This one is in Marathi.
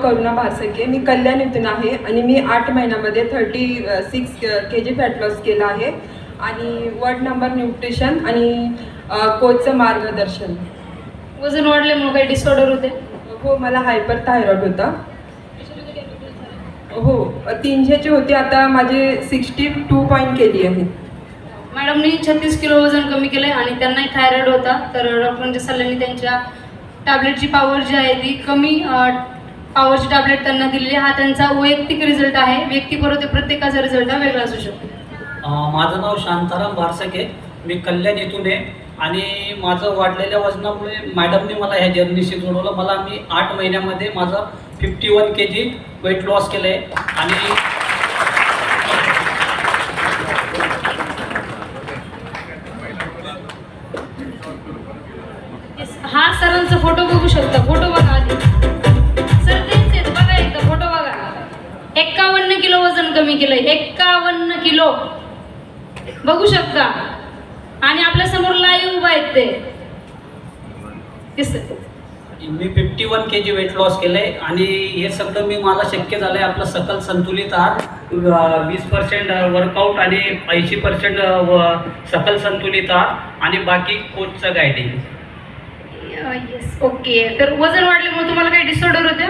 करुणा भासके. मी कल्याण आहे आणि मी 8 महिन्यामध्ये 36 kg फॅट लॉस केला आहे. आणि वर्ड नंबर न्यूट्रिशन आणि कोचचं मार्गदर्शन. वजन वाढल्यामुळे काही डिसऑर्डर होते? हो, मला हायपर थायरॉइड होता. हो, 300ची होती, आता माझे 62 पॉईंट केली आहे. मॅडमनी 36 किलो वजन कमी केलं आणि त्यांनाही थायरॉइड होता. तर डॉक्टरांच्या सल्ल्याने त्यांच्या टॅबलेटची पॉवर जी आहे ती कमी पॉवरची टॅबलेट त्यांना दिलेली. हा त्यांचा वैयक्तिक रिझल्ट आहे. व्यक्तीबरोबर प्रत्येकाचा रिझल्ट हा वेगळा असू शकतो. माझं नाव शांताराम भार्सके. मी कल्याण येथून आहे आणि माझं वाढलेल्या वजनामुळे मॅडमने मला ह्या जर्नीशी जोडवलं. मी 8 महिन्यामध्ये माझं 51 kg वेट लॉस केलं आहे. आणि हा सरांचा फोटो बघू शकता. फोटो बघा आधी. सर तेच आहेत, बघा एकदा फोटो बघा. 51 किलो वजन कमी केलंय. 51 किलो बघू शकता. आणि आपल्या समोर लाईव्ह उभा आहेत ते. मी 51 kg वेट लॉस केलं आहे आणि हे सगळं मला शक्य झालं आहे आपलं सकल संतुलित आहार, 20% वर्कआउट आणि 80% सकल संतुलित आहार आणि बाकी कोचचं गायडिंग. Yes, okay. तर वजन वाढल्यामुळे तुम्हाला काही डिसऑर्डर होते?